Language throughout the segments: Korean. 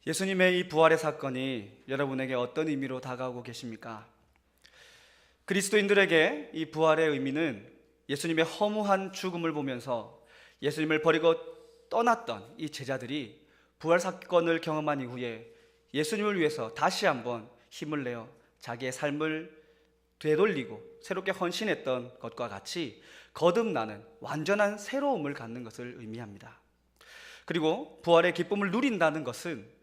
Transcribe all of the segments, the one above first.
예수님의 이 부활의 사건이 여러분에게 어떤 의미로 다가오고 계십니까? 그리스도인들에게 이 부활의 의미는 예수님의 허무한 죽음을 보면서 예수님을 버리고 떠났던 이 제자들이 부활 사건을 경험한 이후에 예수님을 위해서 다시 한번 힘을 내어 자기의 삶을 되돌리고 새롭게 헌신했던 것과 같이 거듭나는 완전한 새로움을 갖는 것을 의미합니다. 그리고 부활의 기쁨을 누린다는 것은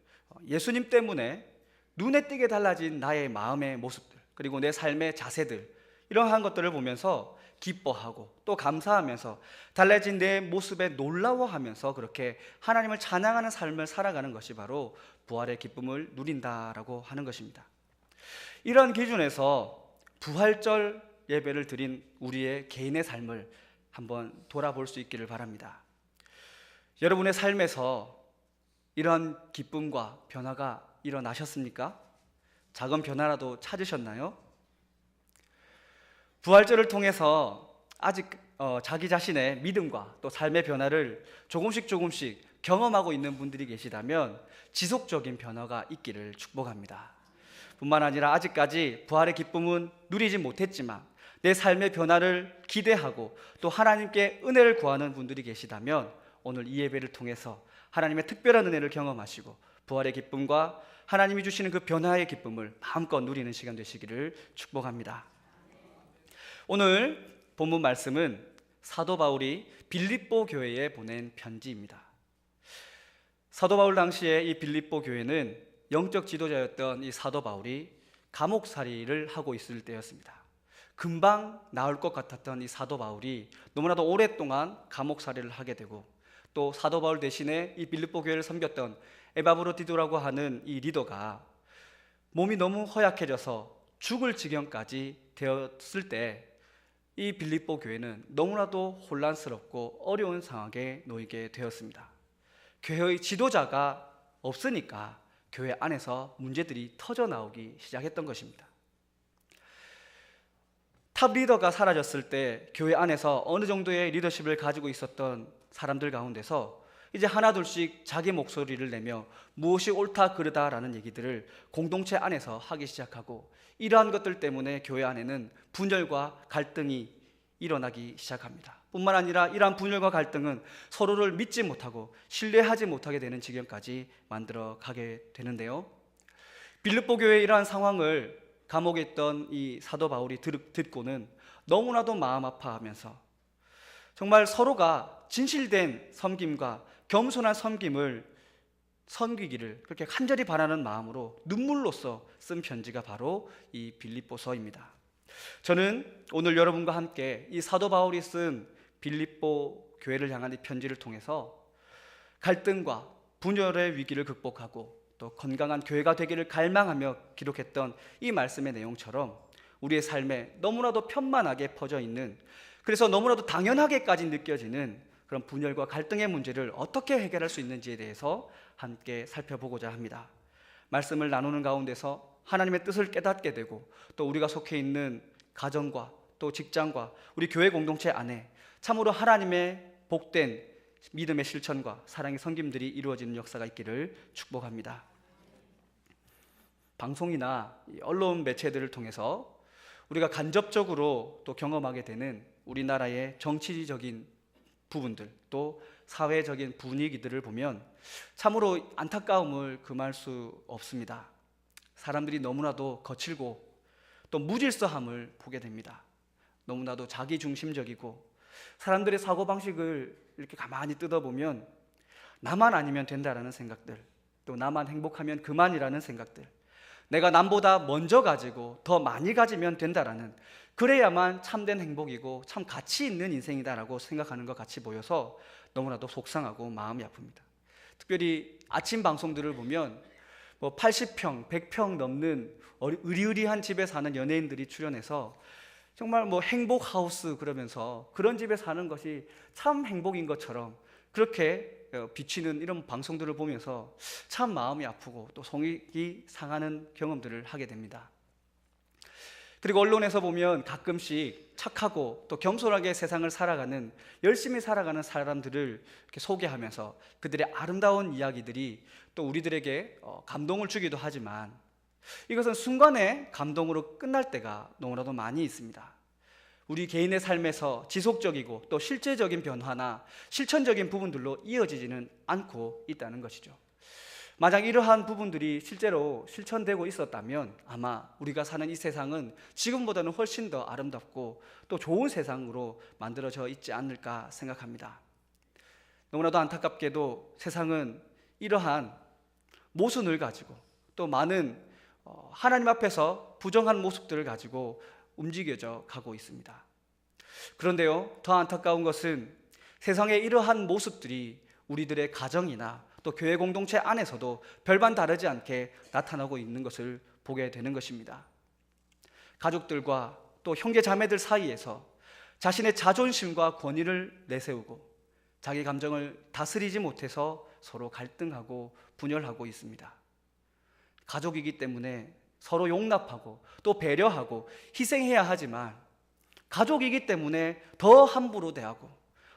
예수님 때문에 눈에 띄게 달라진 나의 마음의 모습들, 그리고 내 삶의 자세들, 이러한 것들을 보면서 기뻐하고 또 감사하면서 달라진 내 모습에 놀라워하면서 그렇게 하나님을 찬양하는 삶을 살아가는 것이 바로 부활의 기쁨을 누린다라고 하는 것입니다. 이런 기준에서 부활절 예배를 드린 우리의 개인의 삶을 한번 돌아볼 수 있기를 바랍니다. 여러분의 삶에서 이런 기쁨과 변화가 일어나셨습니까? 작은 변화라도 찾으셨나요? 부활절을 통해서 아직 자기 자신의 믿음과 또 삶의 변화를 조금씩 경험하고 있는 분들이 계시다면 지속적인 변화가 있기를 축복합니다. 뿐만 아니라 아직까지 부활의 기쁨은 누리지 못했지만 내 삶의 변화를 기대하고 또 하나님께 은혜를 구하는 분들이 계시다면 오늘 이 예배를 통해서 하나님의 특별한 은혜를 경험하시고 부활의 기쁨과 하나님이 주시는 그 변화의 기쁨을 마음껏 누리는 시간 되시기를 축복합니다. 오늘 본문 말씀은 사도 바울이 빌립보 교회에 보낸 편지입니다. 사도 바울 당시에 이 빌립보 교회는 영적 지도자였던 이 사도 바울이 감옥살이를 하고 있을 때였습니다. 금방 나을 것 같았던 이 사도 바울이 너무나도 오랫동안 감옥살이를 하게 되고 또 사도 바울 대신에 이 빌립보 교회를 섬겼던 에바브로디도라고 하는 이 리더가 몸이 너무 허약해져서 죽을 지경까지 되었을 때 이 빌립보 교회는 너무나도 혼란스럽고 어려운 상황에 놓이게 되었습니다. 교회의 지도자가 없으니까 교회 안에서 문제들이 터져 나오기 시작했던 것입니다. 탑 리더가 사라졌을 때 교회 안에서 어느 정도의 리더십을 가지고 있었던 사람들 가운데서 이제 하나둘씩 자기 목소리를 내며 무엇이 옳다 그르다라는 얘기들을 공동체 안에서 하기 시작하고 이러한 것들 때문에 교회 안에는 분열과 갈등이 일어나기 시작합니다. 뿐만 아니라 이러한 분열과 갈등은 서로를 믿지 못하고 신뢰하지 못하게 되는 지경까지 만들어 가게 되는데요. 빌립보 교회의 이러한 상황을 감옥에 있던 이 사도 바울이 듣고는 너무나도 마음 아파하면서 정말 서로가 진실된 섬김과 겸손한 섬김을 섬기기를 그렇게 간절히 바라는 마음으로 눈물로써 쓴 편지가 바로 이 빌립보서입니다. 저는 오늘 여러분과 함께 이 사도 바울이 쓴 빌립보 교회를 향한 이 편지를 통해서 갈등과 분열의 위기를 극복하고 또 건강한 교회가 되기를 갈망하며 기록했던 이 말씀의 내용처럼 우리의 삶에 너무나도 편만하게 퍼져 있는, 그래서 너무나도 당연하게까지 느껴지는 그런 분열과 갈등의 문제를 어떻게 해결할 수 있는지에 대해서 함께 살펴보고자 합니다. 말씀을 나누는 가운데서 하나님의 뜻을 깨닫게 되고 또 우리가 속해 있는 가정과 또 직장과 우리 교회 공동체 안에 참으로 하나님의 복된 믿음의 실천과 사랑의 섬김들이 이루어지는 역사가 있기를 축복합니다. 방송이나 언론 매체들을 통해서 우리가 간접적으로 또 경험하게 되는 우리나라의 정치적인 부분들 또 사회적인 분위기들을 보면 참으로 안타까움을 금할 수 없습니다. 사람들이 너무나도 거칠고 또 무질서함을 보게 됩니다. 너무나도 자기중심적이고 사람들의 사고방식을 이렇게 가만히 뜯어보면 나만 아니면 된다라는 생각들, 또 나만 행복하면 그만이라는 생각들, 내가 남보다 먼저 가지고 더 많이 가지면 된다라는, 그래야만 참된 행복이고 참 가치 있는 인생이다라고 생각하는 것 같이 보여서 너무나도 속상하고 마음이 아픕니다. 특별히 아침 방송들을 보면 80평, 100평 넘는 으리으리한 집에 사는 연예인들이 출연해서 정말 행복하우스 그러면서 그런 집에 사는 것이 참 행복인 것처럼 그렇게 비치는 이런 방송들을 보면서 참 마음이 아프고 또 속이 상하는 경험들을 하게 됩니다. 그리고 언론에서 보면 가끔씩 착하고 또 겸손하게 세상을 살아가는, 열심히 살아가는 사람들을 이렇게 소개하면서 그들의 아름다운 이야기들이 또 우리들에게 감동을 주기도 하지만, 이것은 순간의 감동으로 끝날 때가 너무나도 많이 있습니다. 우리 개인의 삶에서 지속적이고 또 실제적인 변화나 실천적인 부분들로 이어지지는 않고 있다는 것이죠. 만약 이러한 부분들이 실제로 실천되고 있었다면 아마 우리가 사는 이 세상은 지금보다는 훨씬 더 아름답고 또 좋은 세상으로 만들어져 있지 않을까 생각합니다. 너무나도 안타깝게도 세상은 이러한 모순을 가지고 또 많은 하나님 앞에서 부정한 모습들을 가지고 움직여져 가고 있습니다. 그런데요, 더 안타까운 것은 세상의 이러한 모습들이 우리들의 가정이나 또 교회 공동체 안에서도 별반 다르지 않게 나타나고 있는 것을 보게 되는 것입니다. 가족들과 또 형제 자매들 사이에서 자신의 자존심과 권위를 내세우고 자기 감정을 다스리지 못해서 서로 갈등하고 분열하고 있습니다. 가족이기 때문에 서로 용납하고 또 배려하고 희생해야 하지만, 가족이기 때문에 더 함부로 대하고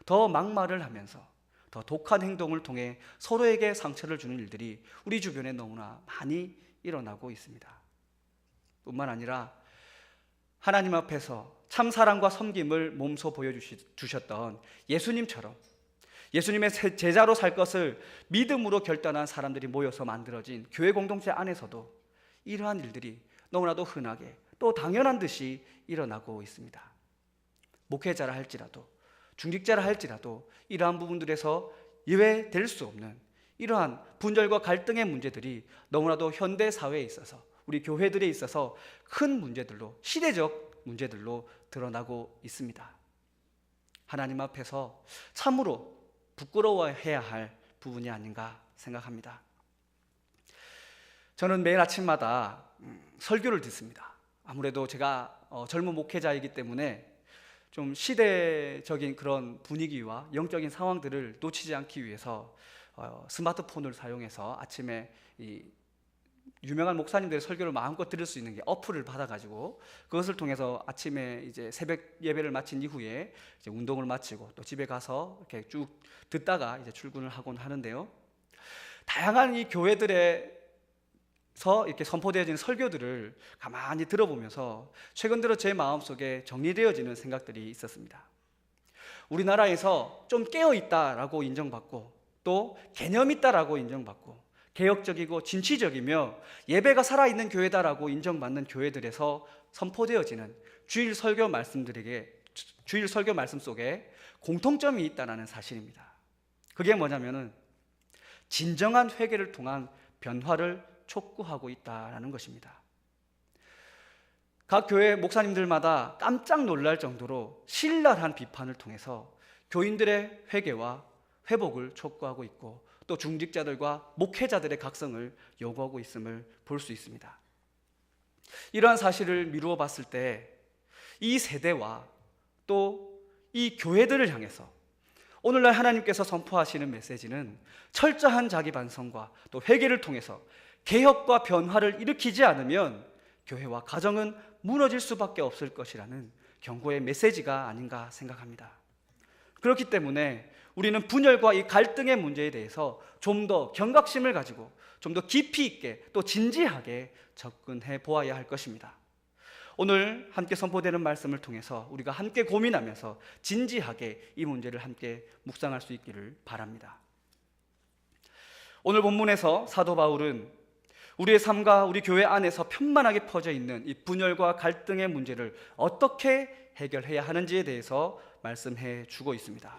더 막말을 하면서 더 독한 행동을 통해 서로에게 상처를 주는 일들이 우리 주변에 너무나 많이 일어나고 있습니다. 뿐만 아니라 하나님 앞에서 참 사랑과 섬김을 몸소 보여주셨던 예수님처럼 예수님의 제자로 살 것을 믿음으로 결단한 사람들이 모여서 만들어진 교회 공동체 안에서도 이러한 일들이 너무나도 흔하게 또 당연한 듯이 일어나고 있습니다. 목회자라 할지라도 중직자라 할지라도 이러한 부분들에서 예외될 수 없는 이러한 분열과 갈등의 문제들이 너무나도 현대 사회에 있어서, 우리 교회들에 있어서 큰 문제들로, 시대적 문제들로 드러나고 있습니다. 하나님 앞에서 참으로 부끄러워해야 할 부분이 아닌가 생각합니다. 저는 매일 아침마다 설교를 듣습니다. 아무래도 제가 젊은 목회자이기 때문에 좀 시대적인 그런 분위기와 영적인 상황들을 놓치지 않기 위해서 스마트폰을 사용해서 아침에 이 유명한 목사님들의 설교를 마음껏 들을 수 있는 게 어플을 받아가지고 그것을 통해서 아침에 이제 새벽 예배를 마친 이후에 이제 운동을 마치고 또 집에 가서 이렇게 쭉 듣다가 이제 출근을 하곤 하는데요. 다양한 이 교회들에서 이렇게 선포되어진 설교들을 가만히 들어보면서 최근 들어 제 마음속에 정리되어지는 생각들이 있었습니다. 우리나라에서 좀 깨어있다라고 인정받고 또 개념 있다라고 인정받고 개혁적이고 진취적이며 예배가 살아있는 교회다라고 인정받는 교회들에서 선포되어지는 주일 설교 말씀 속에 공통점이 있다는 사실입니다. 그게 뭐냐면은 진정한 회개를 통한 변화를 촉구하고 있다는 것입니다. 각 교회 목사님들마다 깜짝 놀랄 정도로 신랄한 비판을 통해서 교인들의 회개와 회복을 촉구하고 있고 또 중직자들과 목회자들의 각성을 요구하고 있음을 볼 수 있습니다. 이러한 사실을 미루어 봤을 때 이 세대와 또 이 교회들을 향해서 오늘날 하나님께서 선포하시는 메시지는 철저한 자기 반성과 또 회개를 통해서 개혁과 변화를 일으키지 않으면 교회와 가정은 무너질 수밖에 없을 것이라는 경고의 메시지가 아닌가 생각합니다. 그렇기 때문에 우리는 분열과 이 갈등의 문제에 대해서 좀 더 경각심을 가지고 좀 더 깊이 있게 또 진지하게 접근해 보아야 할 것입니다. 오늘 함께 선포되는 말씀을 통해서 우리가 함께 고민하면서 진지하게 이 문제를 함께 묵상할 수 있기를 바랍니다. 오늘 본문에서 사도 바울은 우리의 삶과 우리 교회 안에서 편만하게 퍼져 있는 이 분열과 갈등의 문제를 어떻게 해결해야 하는지에 대해서 말씀해 주고 있습니다.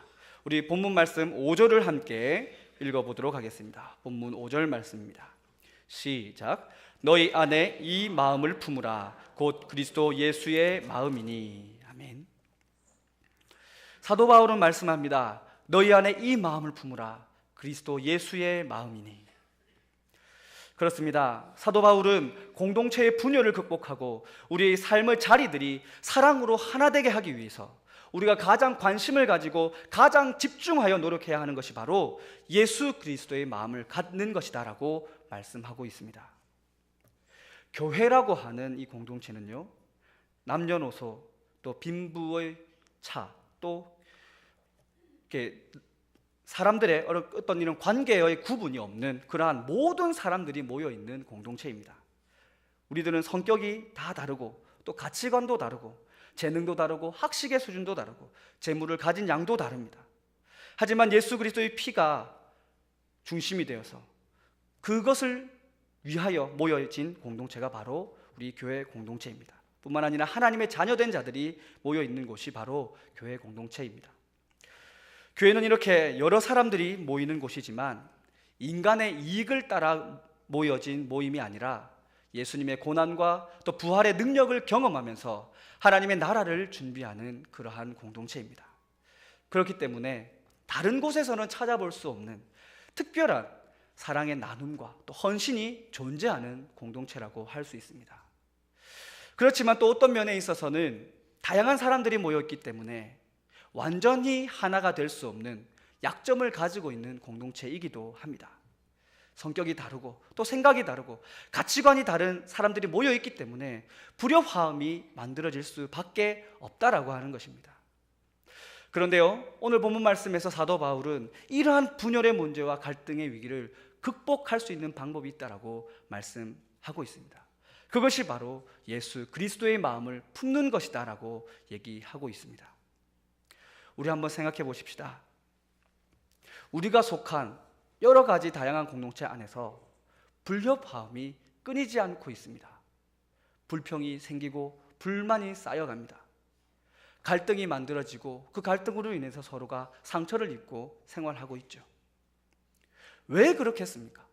우리 본문 말씀 5절을 함께 읽어보도록 하겠습니다. 본문 5절 말씀입니다. 시작. 너희 안에 이 마음을 품으라. 곧 그리스도 예수의 마음이니. 아멘. 사도 바울은 말씀합니다. 너희 안에 이 마음을 품으라. 그리스도 예수의 마음이니. 그렇습니다. 사도 바울은 공동체의 분열을 극복하고 우리의 삶의 자리들이 사랑으로 하나 되게 하기 위해서 우리가 가장 관심을 가지고 가장 집중하여 노력해야 하는 것이 바로 예수 그리스도의 마음을 갖는 것이다라고 말씀하고 있습니다. 교회라고 하는 이 공동체는요, 남녀노소, 또 빈부의 차, 또 이렇게 사람들의 어떤 이런 관계의 구분이 없는 그러한 모든 사람들이 모여 있는 공동체입니다. 우리들은 성격이 다 다르고 또 가치관도 다르고 재능도 다르고 학식의 수준도 다르고 재물을 가진 양도 다릅니다. 하지만 예수 그리스도의 피가 중심이 되어서 그것을 위하여 모여진 공동체가 바로 우리 교회 공동체입니다. 뿐만 아니라 하나님의 자녀된 자들이 모여 있는 곳이 바로 교회 공동체입니다. 교회는 이렇게 여러 사람들이 모이는 곳이지만 인간의 이익을 따라 모여진 모임이 아니라 예수님의 고난과 또 부활의 능력을 경험하면서 하나님의 나라를 준비하는 그러한 공동체입니다. 그렇기 때문에 다른 곳에서는 찾아볼 수 없는 특별한 사랑의 나눔과 또 헌신이 존재하는 공동체라고 할 수 있습니다. 그렇지만 또 어떤 면에 있어서는 다양한 사람들이 모였기 때문에 완전히 하나가 될 수 없는 약점을 가지고 있는 공동체이기도 합니다. 성격이 다르고 또 생각이 다르고 가치관이 다른 사람들이 모여 있기 때문에 불협화음이 만들어질 수밖에 없다라고 하는 것입니다. 그런데요, 오늘 본문 말씀에서 사도 바울은 이러한 분열의 문제와 갈등의 위기를 극복할 수 있는 방법이 있다라고 말씀하고 있습니다. 그것이 바로 예수 그리스도의 마음을 품는 것이다라고 얘기하고 있습니다. 우리 한번 생각해 보십시다. 우리가 속한 여러 가지 다양한 공동체 안에서 불협화음이 끊이지 않고 있습니다. 불평이 생기고 불만이 쌓여갑니다. 갈등이 만들어지고 그 갈등으로 인해서 서로가 상처를 입고 생활하고 있죠. 왜 그렇겠습니까?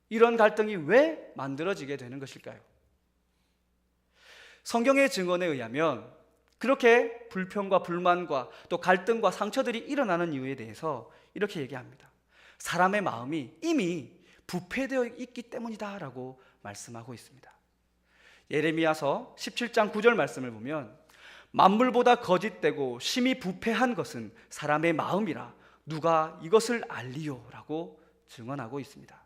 이런 갈등이 왜 만들어지게 되는 것일까요? 성경의 증언에 의하면 그렇게 불평과 불만과 또 갈등과 상처들이 일어나는 이유에 대해서 이렇게 얘기합니다. 사람의 마음이 이미 부패되어 있기 때문이다 라고 말씀하고 있습니다. 예레미야서 17장 9절 말씀을 보면 만물보다 거짓되고 심히 부패한 것은 사람의 마음이라 누가 이것을 알리요 라고 증언하고 있습니다.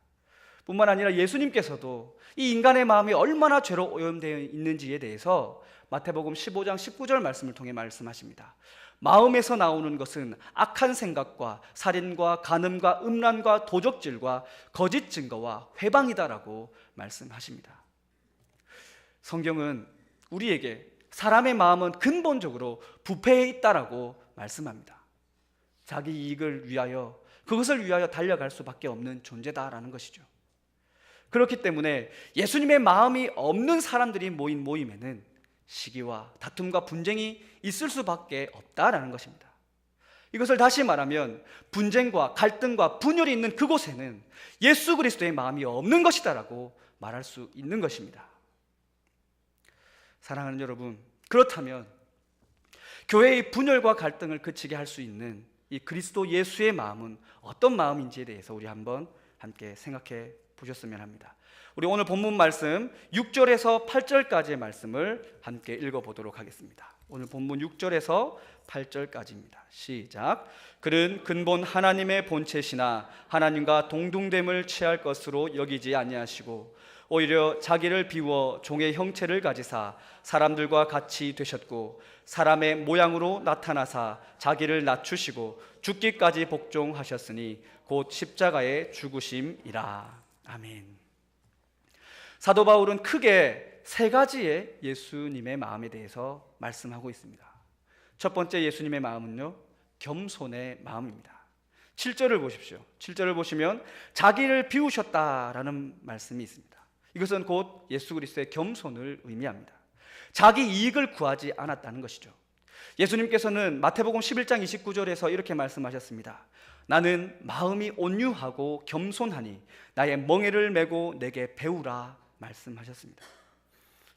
뿐만 아니라 예수님께서도 이 인간의 마음이 얼마나 죄로 오염되어 있는지에 대해서 마태복음 15장 19절 말씀을 통해 말씀하십니다. 마음에서 나오는 것은 악한 생각과 살인과 간음과 음란과 도적질과 거짓 증거와 회방이다라고 말씀하십니다. 성경은 우리에게 사람의 마음은 근본적으로 부패해 있다라고 말씀합니다. 자기 이익을 위하여 그것을 위하여 달려갈 수밖에 없는 존재다라는 것이죠. 그렇기 때문에 예수님의 마음이 없는 사람들이 모인 모임에는 시기와 다툼과 분쟁이 있을 수밖에 없다라는 것입니다. 이것을 다시 말하면 분쟁과 갈등과 분열이 있는 그곳에는 예수 그리스도의 마음이 없는 것이다라고 말할 수 있는 것입니다. 사랑하는 여러분, 그렇다면 교회의 분열과 갈등을 그치게 할 수 있는 이 그리스도 예수의 마음은 어떤 마음인지에 대해서 우리 한번 함께 생각해 보셨으면 합니다. 우리 오늘 본문 말씀 6절에서 8절까지의 말씀을 함께 읽어보도록 하겠습니다. 오늘 본문 6절에서 8절까지입니다. 시작. 그는 근본 하나님의 본체시나 하나님과 동등됨을 취할 것으로 여기지 아니하시고 오히려 자기를 비워 종의 형체를 가지사 사람들과 같이 되셨고 사람의 모양으로 나타나사 자기를 낮추시고 죽기까지 복종하셨으니 곧 십자가의 죽으심이라. 아멘. 사도 바울은 크게 세 가지의 예수님의 마음에 대해서 말씀하고 있습니다. 첫 번째 예수님의 마음은요, 겸손의 마음입니다. 7절을 보십시오. 7절을 보시면 자기를 비우셨다라는 말씀이 있습니다. 이것은 곧 예수 그리스도의 겸손을 의미합니다. 자기 이익을 구하지 않았다는 것이죠. 예수님께서는 마태복음 11장 29절에서 이렇게 말씀하셨습니다. 나는 마음이 온유하고 겸손하니 나의 멍에를 메고 내게 배우라 말씀하셨습니다.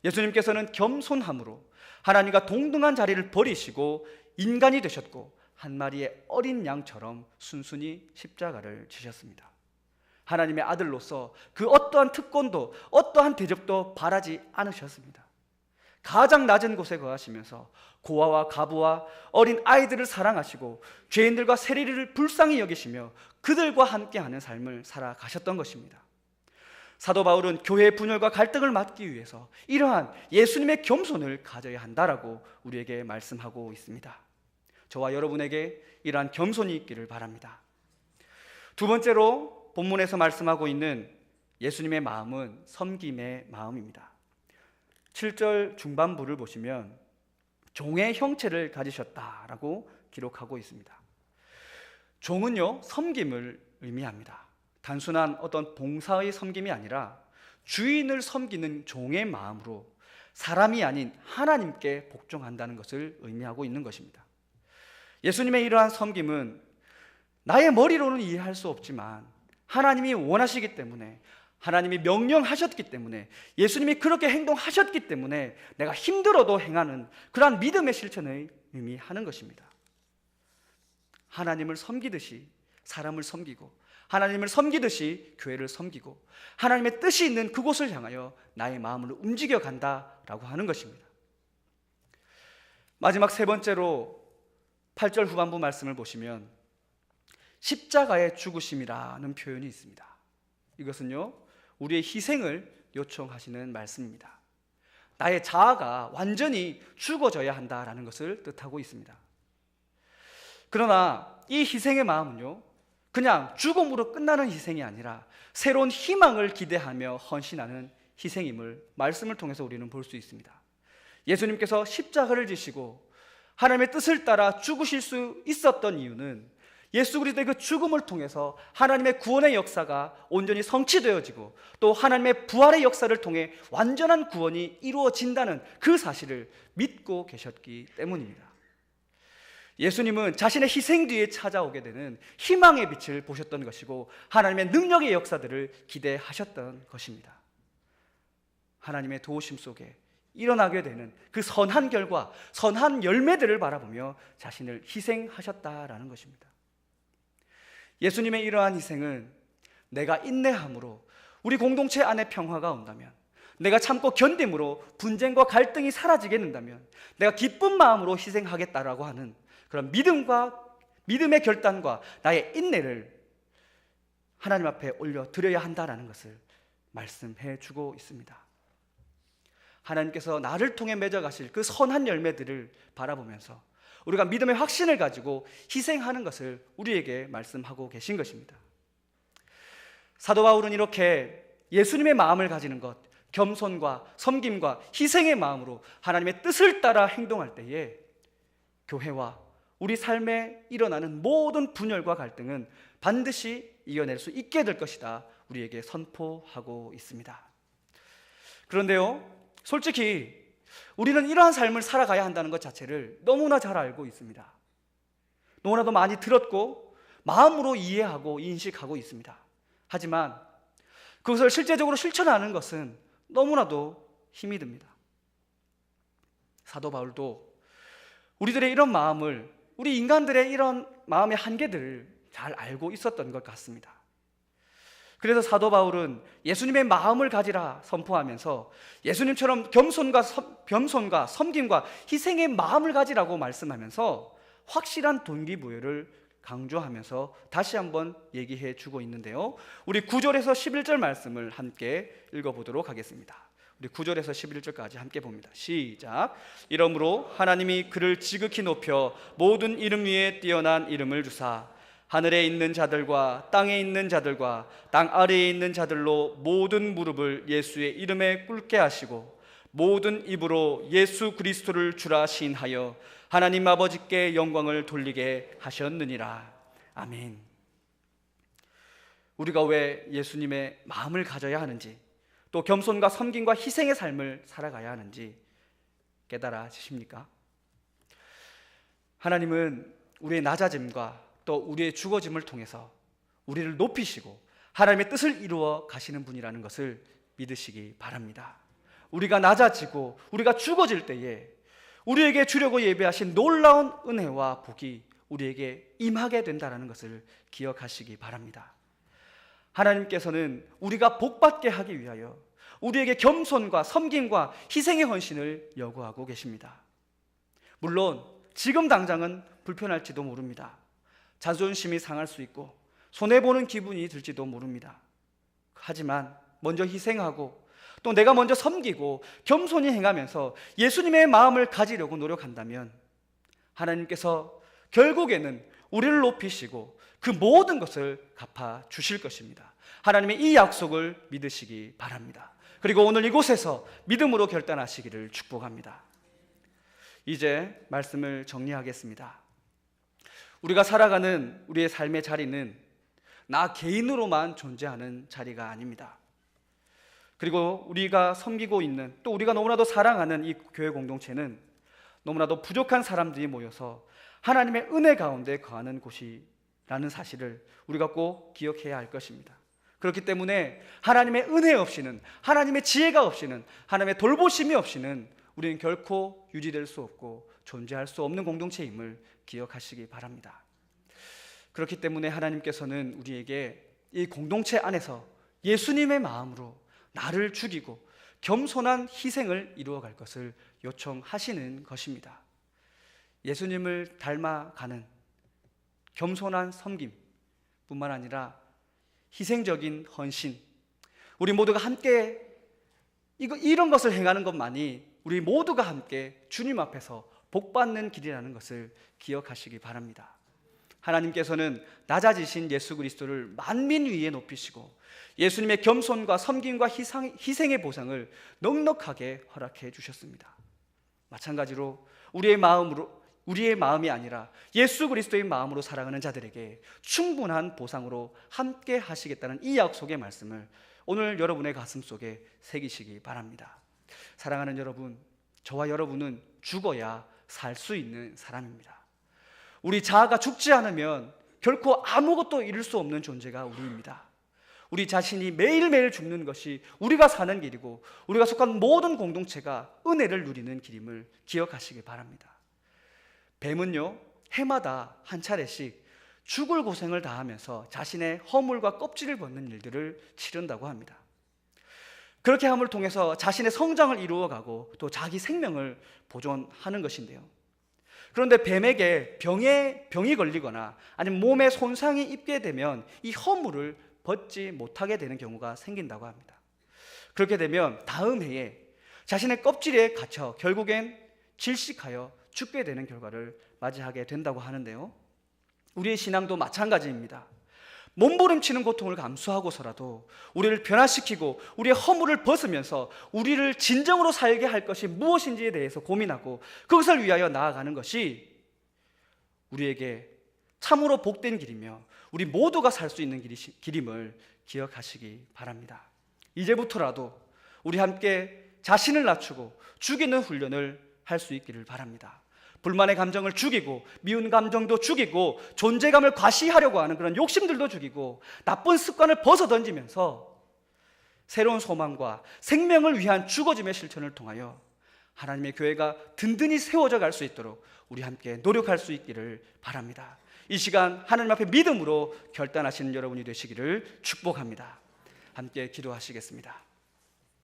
예수님께서는 겸손함으로 하나님과 동등한 자리를 버리시고 인간이 되셨고 한 마리의 어린 양처럼 순순히 십자가를 지셨습니다. 하나님의 아들로서 그 어떠한 특권도 어떠한 대접도 바라지 않으셨습니다. 가장 낮은 곳에 거하시면서 고아와 가부와 어린 아이들을 사랑하시고 죄인들과 세리를 불쌍히 여기시며 그들과 함께하는 삶을 살아가셨던 것입니다. 사도 바울은 교회의 분열과 갈등을 막기 위해서 이러한 예수님의 겸손을 가져야 한다라고 우리에게 말씀하고 있습니다. 저와 여러분에게 이러한 겸손이 있기를 바랍니다. 두 번째로 본문에서 말씀하고 있는 예수님의 마음은 섬김의 마음입니다. 7절 중반부를 보시면 종의 형체를 가지셨다라고 기록하고 있습니다. 종은요, 섬김을 의미합니다. 단순한 어떤 봉사의 섬김이 아니라 주인을 섬기는 종의 마음으로 사람이 아닌 하나님께 복종한다는 것을 의미하고 있는 것입니다. 예수님의 이러한 섬김은 나의 머리로는 이해할 수 없지만 하나님이 원하시기 때문에, 하나님이 명령하셨기 때문에, 예수님이 그렇게 행동하셨기 때문에 내가 힘들어도 행하는 그러한 믿음의 실천을 의미하는 것입니다. 하나님을 섬기듯이 사람을 섬기고, 하나님을 섬기듯이 교회를 섬기고, 하나님의 뜻이 있는 그곳을 향하여 나의 마음을 움직여 간다라고 하는 것입니다. 마지막 세 번째로 8절 후반부 말씀을 보시면 십자가의 죽으심이라는 표현이 있습니다. 이것은요, 우리의 희생을 요청하시는 말씀입니다. 나의 자아가 완전히 죽어져야 한다라는 것을 뜻하고 있습니다. 그러나 이 희생의 마음은요, 그냥 죽음으로 끝나는 희생이 아니라 새로운 희망을 기대하며 헌신하는 희생임을 말씀을 통해서 우리는 볼 수 있습니다. 예수님께서 십자가를 지시고 하나님의 뜻을 따라 죽으실 수 있었던 이유는 예수 그리스도의 그 죽음을 통해서 하나님의 구원의 역사가 온전히 성취되어지고 또 하나님의 부활의 역사를 통해 완전한 구원이 이루어진다는 그 사실을 믿고 계셨기 때문입니다. 예수님은 자신의 희생 뒤에 찾아오게 되는 희망의 빛을 보셨던 것이고 하나님의 능력의 역사들을 기대하셨던 것입니다. 하나님의 도우심 속에 일어나게 되는 그 선한 결과, 선한 열매들을 바라보며 자신을 희생하셨다라는 것입니다. 예수님의 이러한 희생은 내가 인내함으로 우리 공동체 안에 평화가 온다면, 내가 참고 견딤으로 분쟁과 갈등이 사라지게 된다면, 내가 기쁜 마음으로 희생하겠다라고 하는 그런 믿음의 결단과 나의 인내를 하나님 앞에 올려드려야 한다는 것을 말씀해 주고 있습니다. 하나님께서 나를 통해 맺어가실 그 선한 열매들을 바라보면서 우리가 믿음의 확신을 가지고 희생하는 것을 우리에게 말씀하고 계신 것입니다. 사도 바울은 이렇게 예수님의 마음을 가지는 것, 겸손과 섬김과 희생의 마음으로 하나님의 뜻을 따라 행동할 때에 교회와 우리 삶에 일어나는 모든 분열과 갈등은 반드시 이겨낼 수 있게 될 것이다 우리에게 선포하고 있습니다. 그런데요, 솔직히 우리는 이러한 삶을 살아가야 한다는 것 자체를 너무나 잘 알고 있습니다. 너무나도 많이 들었고 마음으로 이해하고 인식하고 있습니다. 하지만 그것을 실제적으로 실천하는 것은 너무나도 힘이 듭니다. 사도 바울도 우리들의 이런 마음을, 우리 인간들의 이런 마음의 한계들을 잘 알고 있었던 것 같습니다. 그래서 사도 바울은 예수님의 마음을 가지라 선포하면서 예수님처럼 겸손과 섬김과 희생의 마음을 가지라고 말씀하면서 확실한 동기부여를 강조하면서 다시 한번 얘기해 주고 있는데요, 우리 9절에서 11절 말씀을 함께 읽어보도록 하겠습니다. 우리 9절에서 11절까지 함께 봅니다. 시작. 이러므로 하나님이 그를 지극히 높여 모든 이름 위에 뛰어난 이름을 주사 하늘에 있는 자들과 땅에 있는 자들과 땅 아래에 있는 자들로 모든 무릎을 예수의 이름에 꿇게 하시고 모든 입으로 예수 그리스도를 주라 시인하여 하나님 아버지께 영광을 돌리게 하셨느니라. 아멘. 우리가 왜 예수님의 마음을 가져야 하는지, 또 겸손과 섬김과 희생의 삶을 살아가야 하는지 깨달아지십니까? 하나님은 우리의 낮아짐과 또 우리의 죽어짐을 통해서 우리를 높이시고 하나님의 뜻을 이루어 가시는 분이라는 것을 믿으시기 바랍니다. 우리가 낮아지고 우리가 죽어질 때에 우리에게 주려고 예배하신 놀라운 은혜와 복이 우리에게 임하게 된다는 것을 기억하시기 바랍니다. 하나님께서는 우리가 복받게 하기 위하여 우리에게 겸손과 섬김과 희생의 헌신을 요구하고 계십니다. 물론 지금 당장은 불편할지도 모릅니다. 자존심이 상할 수 있고 손해보는 기분이 들지도 모릅니다. 하지만 먼저 희생하고 또 내가 먼저 섬기고 겸손히 행하면서 예수님의 마음을 가지려고 노력한다면 하나님께서 결국에는 우리를 높이시고 그 모든 것을 갚아 주실 것입니다. 하나님의 이 약속을 믿으시기 바랍니다. 그리고 오늘 이곳에서 믿음으로 결단하시기를 축복합니다. 이제 말씀을 정리하겠습니다. 우리가 살아가는 우리의 삶의 자리는 나 개인으로만 존재하는 자리가 아닙니다. 그리고 우리가 섬기고 있는, 또 우리가 너무나도 사랑하는 이 교회 공동체는 너무나도 부족한 사람들이 모여서 하나님의 은혜 가운데 거하는 곳이라는 사실을 우리가 꼭 기억해야 할 것입니다. 그렇기 때문에 하나님의 은혜 없이는, 하나님의 지혜가 없이는, 하나님의 돌보심이 없이는 우리는 결코 유지될 수 없고 존재할 수 없는 공동체임을 기억하시기 바랍니다. 그렇기 때문에 하나님께서는 우리에게 이 공동체 안에서 예수님의 마음으로 나를 죽이고 겸손한 희생을 이루어갈 것을 요청하시는 것입니다. 예수님을 닮아가는 겸손한 섬김 뿐만 아니라 희생적인 헌신, 우리 모두가 함께 이런 것을 행하는 것만이 우리 모두가 함께 주님 앞에서 복받는 길이라는 것을 기억하시기 바랍니다. 하나님께서는 낮아지신 예수 그리스도를 만민 위에 높이시고 예수님의 겸손과 섬김과 희생의 보상을 넉넉하게 허락해 주셨습니다. 마찬가지로 우리의 마음이 아니라 예수 그리스도의 마음으로 살아가는 자들에게 충분한 보상으로 함께 하시겠다는 이 약속의 말씀을 오늘 여러분의 가슴 속에 새기시기 바랍니다. 사랑하는 여러분, 저와 여러분은 죽어야 살 수 있는 사람입니다. 우리 자아가 죽지 않으면 결코 아무것도 이룰 수 없는 존재가 우리입니다. 우리 자신이 매일매일 죽는 것이 우리가 사는 길이고 우리가 속한 모든 공동체가 은혜를 누리는 길임을 기억하시기 바랍니다. 뱀은요, 해마다 한 차례씩 죽을 고생을 다하면서 자신의 허물과 껍질을 벗는 일들을 치른다고 합니다. 그렇게 함을 통해서 자신의 성장을 이루어가고 또 자기 생명을 보존하는 것인데요. 그런데 뱀에게 병이 걸리거나 아니면 몸에 손상이 입게 되면 이 허물을 벗지 못하게 되는 경우가 생긴다고 합니다. 그렇게 되면 다음 해에 자신의 껍질에 갇혀 결국엔 질식하여 죽게 되는 결과를 맞이하게 된다고 하는데요. 우리의 신앙도 마찬가지입니다. 몸부림치는 고통을 감수하고서라도 우리를 변화시키고 우리의 허물을 벗으면서 우리를 진정으로 살게 할 것이 무엇인지에 대해서 고민하고 그것을 위하여 나아가는 것이 우리에게 참으로 복된 길이며 우리 모두가 살 수 있는 길임을 기억하시기 바랍니다. 이제부터라도 우리 함께 자신을 낮추고 죽이는 훈련을 할 수 있기를 바랍니다. 불만의 감정을 죽이고 미운 감정도 죽이고 존재감을 과시하려고 하는 그런 욕심들도 죽이고 나쁜 습관을 벗어던지면서 새로운 소망과 생명을 위한 죽어짐의 실천을 통하여 하나님의 교회가 든든히 세워져 갈 수 있도록 우리 함께 노력할 수 있기를 바랍니다. 이 시간 하나님 앞에 믿음으로 결단하시는 여러분이 되시기를 축복합니다. 함께 기도하시겠습니다.